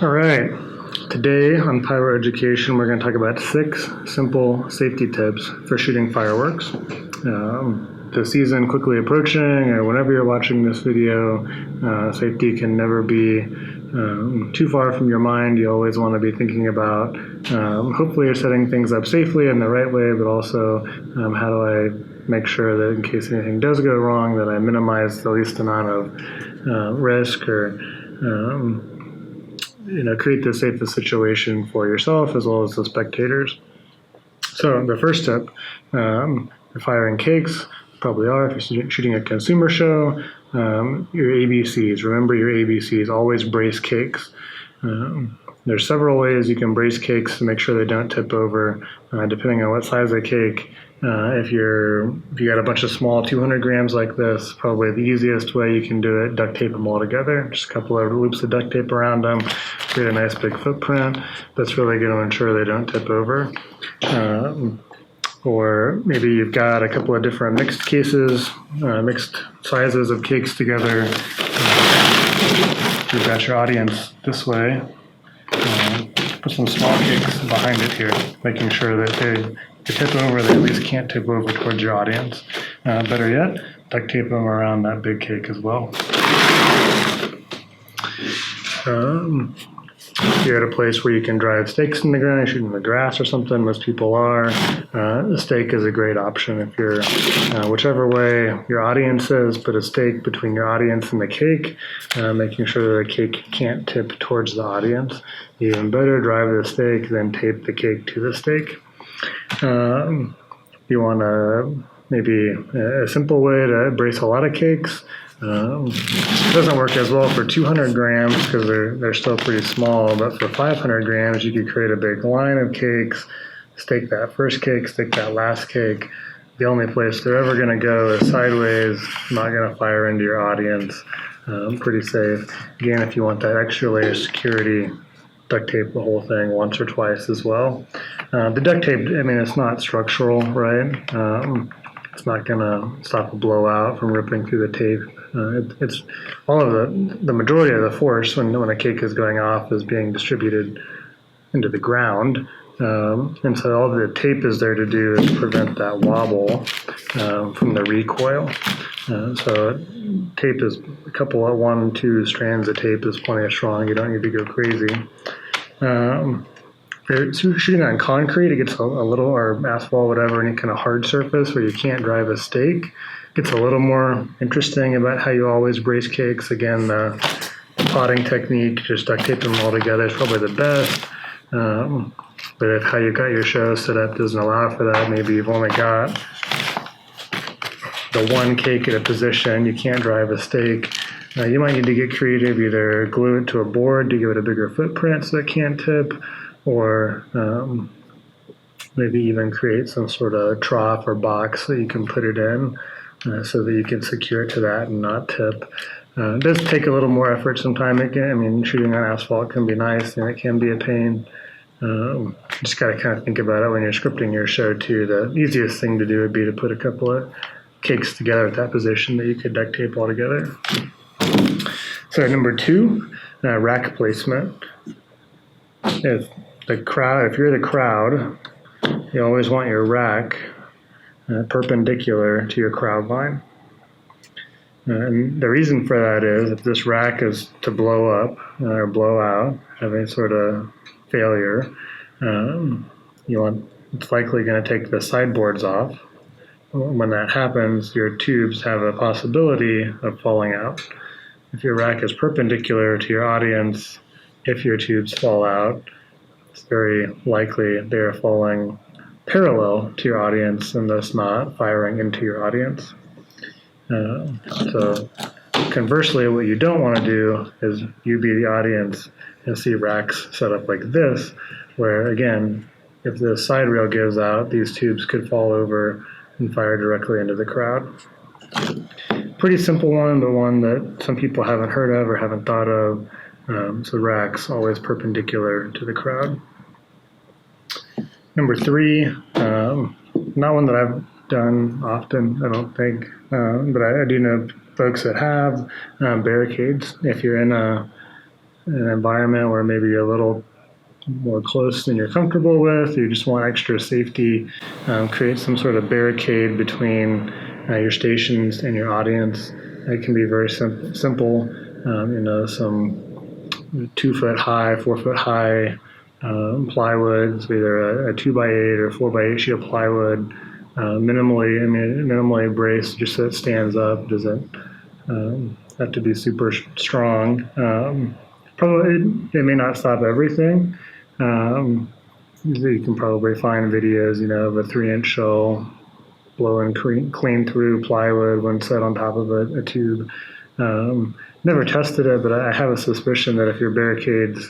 All right, today on PYRO Education, we're going to talk about 6 simple safety tips for shooting fireworks. The season quickly approaching, or whenever you're watching this video, safety can never be too far from your mind. You always want to be thinking about, hopefully you're setting things up safely in the right way, but also how do I make sure that in case anything does go wrong, that I minimize the least amount of risk or create the safest situation for yourself as well as the spectators. So the first tip, you're firing cakes, probably are if you're shooting a consumer show, your ABCs, remember your ABCs, always brace cakes. There's several ways you can brace cakes to make sure they don't tip over, depending on what size of cake. If you got a bunch of small 200 grams like this, probably the easiest way you can do it, duct tape them all together. Just a couple of loops of duct tape around them, create a nice big footprint. That's really going to ensure they don't tip over. Or maybe you've got a couple of different mixed cases, mixed sizes of cakes together. You've got your audience this way. Put some small cakes behind it here, making sure that they tip over, they at least can't tip over towards your audience. Better yet, duct tape them around that big cake as well. If you're at a place where you can drive stakes in the ground, shooting in the grass or something, most people are. A stake is a great option if you're, whichever way your audience is, put a stake between your audience and the cake, making sure that the cake can't tip towards the audience. Even better, drive the stake, then tape the cake to the stake. You want to maybe a simple way to brace a lot of cakes. It doesn't work as well for 200 grams because they're still pretty small, but for 500 grams, you could create a big line of cakes, stake that first cake, stake that last cake. The only place they're ever going to go is sideways, not going to fire into your audience. Pretty safe. Again, if you want that extra layer of security, duct tape the whole thing once or twice as well. The duct tape, I mean, it's not structural, right? It's not going to stop a blowout from ripping through the tape. It's all of the majority of the force when a cake is going off is being distributed into the ground. And so all the tape is there to do is prevent that wobble from the recoil. So tape is a couple of 1-2 strands of tape is plenty strong. You don't need to go crazy. If you're shooting on concrete, it gets a little, or asphalt, whatever, any kind of hard surface where you can't drive a stake. It gets a little more interesting about how you always brace cakes. Again, the potting technique, just duct tape them all together is probably the best. But if how you got your show set up doesn't allow for that, maybe you've only got the one cake at a position, you can't drive a stake. You might need to get creative, either glue it to a board to give it a bigger footprint so it can't tip, or maybe even create some sort of trough or box that you can put it in so that you can secure it to that and not tip. It does take a little more effort sometimes. I mean, shooting on asphalt can be nice and it can be a pain. Just got to kind of think about it when you're scripting your show too. The easiest thing to do would be to put a couple of cakes together at that position that you could duct tape all together. So number 2, rack placement. If you're the crowd, you always want your rack perpendicular to your crowd line. And the reason for that is if this rack is to blow up or blow out, have any sort of failure, it's likely going to take the sideboards off. When that happens, your tubes have a possibility of falling out. If your rack is perpendicular to your audience, if your tubes fall out, it's very likely they are falling parallel to your audience and thus not firing into your audience. So conversely, what you don't want to do is you be the audience and see racks set up like this, where again, if the side rail gives out, these tubes could fall over and fire directly into the crowd. Pretty simple one, but one that some people haven't heard of or haven't thought of. So racks always perpendicular to the crowd. Number 3, not one that I've done often, I don't think, but I do know folks that have barricades. If you're in a an environment where maybe you're a little more close than you're comfortable with, you just want extra safety, create some sort of barricade between your stations and your audience. It can be very simple, some 2 foot high, 4 foot high plywood, so either a 2x8 or 4x8 sheet of plywood, minimally braced, just so it stands up, doesn't have to be super strong. Probably it may not stop everything. You can probably find videos, of a 3-inch shell blowing clean through plywood when set on top of a tube. Never tested it, but I have a suspicion that if your barricade's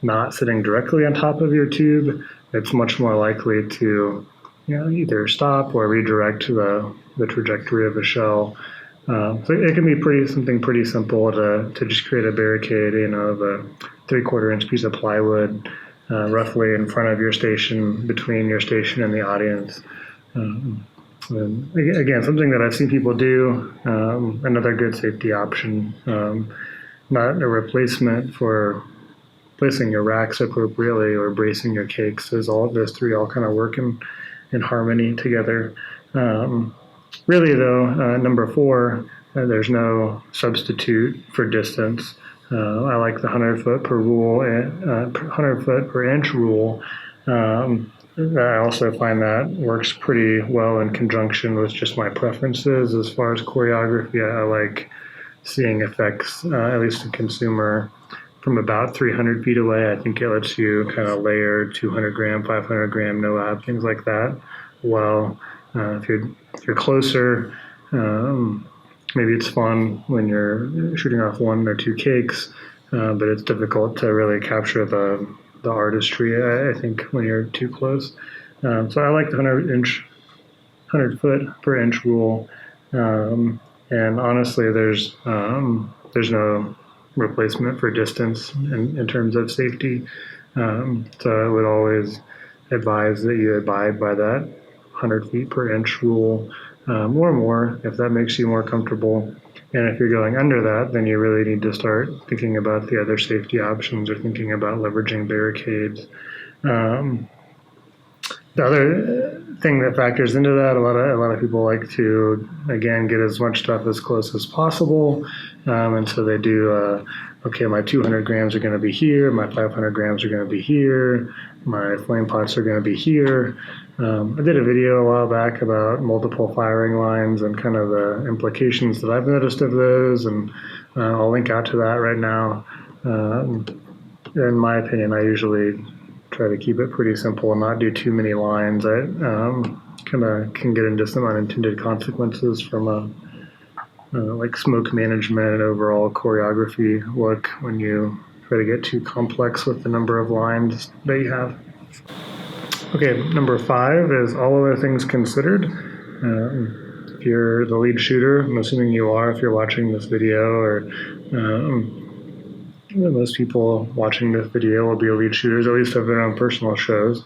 not sitting directly on top of your tube, it's much more likely to either stop or redirect the trajectory of a shell. So it can be something pretty simple to just create a barricade, of a 3/4 inch piece of plywood, roughly in front of your station, between your station and the audience. And again, something that I've seen people do, another good safety option, not a replacement for placing your racks appropriately or bracing your cakes. Those three all kind of work in harmony together. Really though, number 4, there's no substitute for distance. I like the 100 foot per rule, 100 foot per inch rule. I also find that works pretty well in conjunction with just my preferences as far as choreography. I like seeing effects, at least in consumer, from about 300 feet away. I think it lets you kind of layer 200 gram, 500 gram no-ab, things like that. Well, if you're closer, maybe it's fun when you're shooting off 1 or 2 cakes, but it's difficult to really capture the artistry, I think, when you're too close. So I like the 100 foot per inch rule. And honestly, there's no replacement for distance in terms of safety. So I would always advise that you abide by that 100 feet per inch rule, or more, if that makes you more comfortable. And if you're going under that, then you really need to start thinking about the other safety options or thinking about leveraging barricades. The other thing that factors into that, a lot of people like to, again, get as much stuff as close as possible. And so they do, okay, my 200 grams are going to be here, my 500 grams are going to be here, my flame pots are going to be here. I did a video a while back about multiple firing lines and kind of the implications that I've noticed of those, and I'll link out to that right now. In my opinion, I usually try to keep it pretty simple and not do too many lines. I kind of can get into some unintended consequences from like smoke management and overall choreography look when you try to get too complex with the number of lines that you have. Okay, number 5 is all other things considered. If you're the lead shooter, I'm assuming you are if you're watching this video, or most people watching this video will be lead shooters, at least of their own personal shows.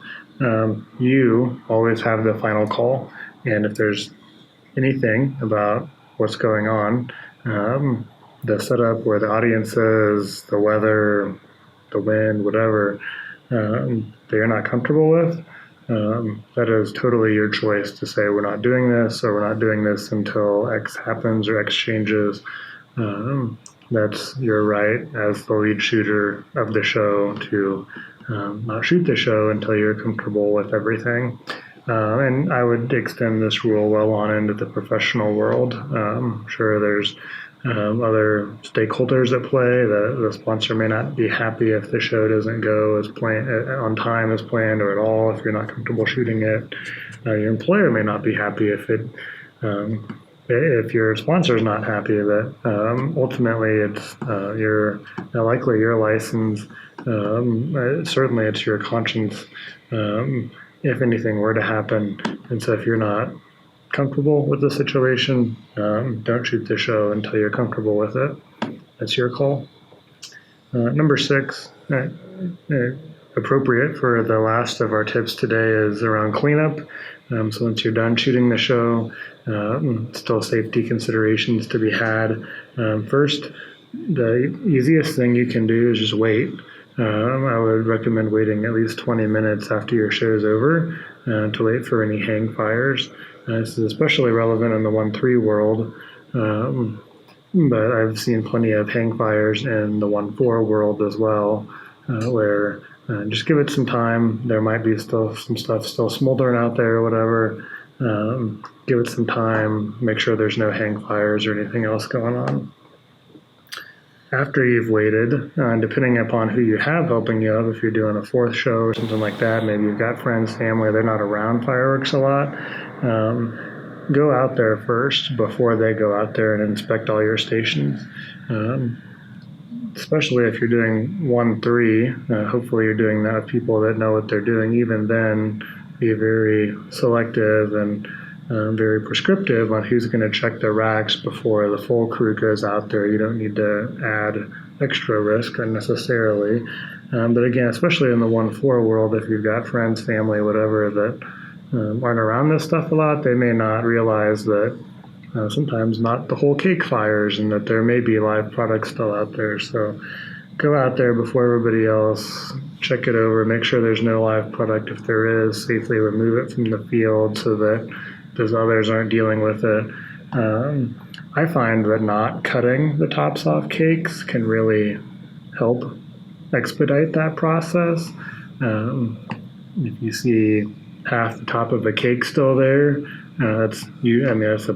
You always have the final call, and if there's anything about what's going on, the setup, where the audience is, the weather, the wind, whatever, that you're not comfortable with, that is totally your choice to say we're not doing this, or we're not doing this until X happens or X changes. That's your right as the lead shooter of the show to not shoot the show until you're comfortable with everything. And I would extend this rule well on into the professional world. Sure, there's other stakeholders at play. The sponsor may not be happy if the show doesn't go as planned, on time as planned, or at all if you're not comfortable shooting it. Your employer may not be happy if your sponsor is not happy. But ultimately, it's likely your license. Certainly, it's your conscience. If anything were to happen, and so if you're not comfortable with the situation, don't shoot the show until you're comfortable with it. That's your call. Number 6, appropriate for the last of our tips today, is around cleanup. So once you're done shooting the show, still safety considerations to be had. First, the easiest thing you can do is just wait. I would recommend waiting at least 20 minutes after your show is over to wait for any hang fires. This is especially relevant in the 1-3 world, but I've seen plenty of hang fires in the 1-4 world as well, where just give it some time. There might be still some stuff still smoldering out there or whatever. Give it some time, make sure there's no hang fires or anything else going on. After you've waited, depending upon who you have helping you out, if you're doing a 4th show or something like that, maybe you've got friends, family, they're not around fireworks a lot, go out there first before they go out there and inspect all your stations. Especially if you're doing 1-3, hopefully you're doing that with people that know what they're doing. Even then, be very selective and very prescriptive on who's going to check the racks before the full crew goes out there. You don't need to add extra risk unnecessarily. But again, especially in the 1-4 world, if you've got friends, family, whatever, that aren't around this stuff a lot, they may not realize that sometimes not the whole cake fires and that there may be live products still out there. So go out there before everybody else, check it over, make sure there's no live product. If there is, safely remove it from the field so that those others aren't dealing with it. I find that not cutting the tops off cakes can really help expedite that process. If you see half the top of the cake still there, that's a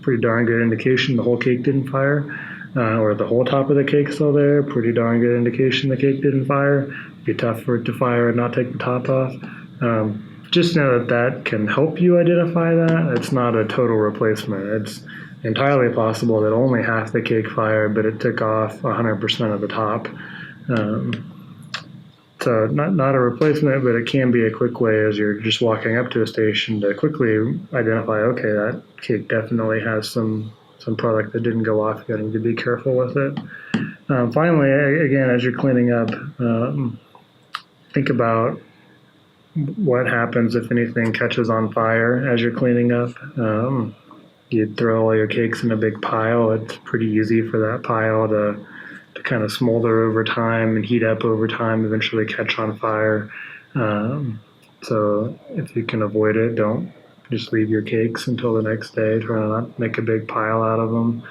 pretty darn good indication the whole cake didn't fire. Or the whole top of the cake still there, pretty darn good indication the cake didn't fire. It'd be tough for it to fire and not take the top off. Just know that that can help you identify that. It's not a total replacement. It's entirely possible that only half the cake fired, but it took off 100% of the top. So not a replacement, but it can be a quick way as you're just walking up to a station to quickly identify, okay, that cake definitely has some product that didn't go off. You need to be careful with it. Finally, again, as you're cleaning up, think about what happens if anything catches on fire as you're cleaning up. You throw all your cakes in a big pile. It's pretty easy for that pile to kind of smolder over time and heat up over time, eventually catch on fire. So if you can avoid it, don't just leave your cakes until the next day. Try to not make a big pile out of them.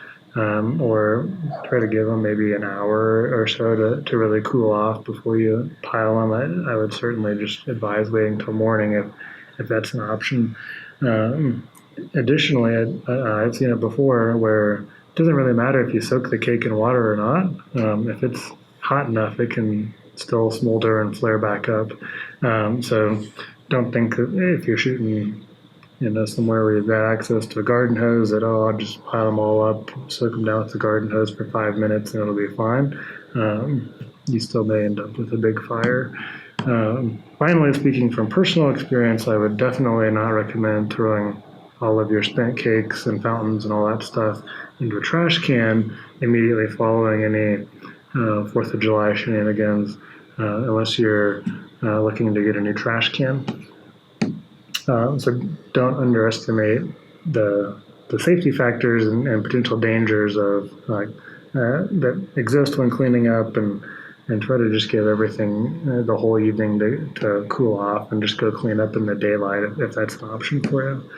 Or try to give them maybe an hour or so to really cool off before you pile them. I would certainly just advise waiting till morning if that's an option. Additionally, I've seen it before where it doesn't really matter if you soak the cake in water or not. If it's hot enough, it can still smolder and flare back up. So don't think that if you're shooting somewhere where you've got access to a garden hose that, I'll just pile them all up, soak them down with the garden hose for 5 minutes and it'll be fine. You still may end up with a big fire. Finally, speaking from personal experience, I would definitely not recommend throwing all of your spent cakes and fountains and all that stuff into a trash can immediately following any 4th of July shenanigans, unless you're looking to get a new trash can. So don't underestimate the safety factors and potential dangers of that exist when cleaning up, and try to just give everything the whole evening to cool off and just go clean up in the daylight if that's an option for you.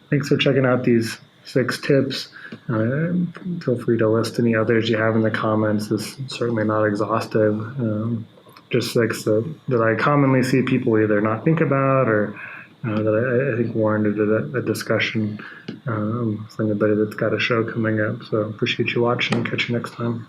Thanks for checking out these 6 tips. Feel free to list any others you have in the comments. It's certainly not exhaustive. Just 6 that I commonly see people either not think about or that I think warranted a discussion for anybody that's got a show coming up. So appreciate you watching. Catch you next time.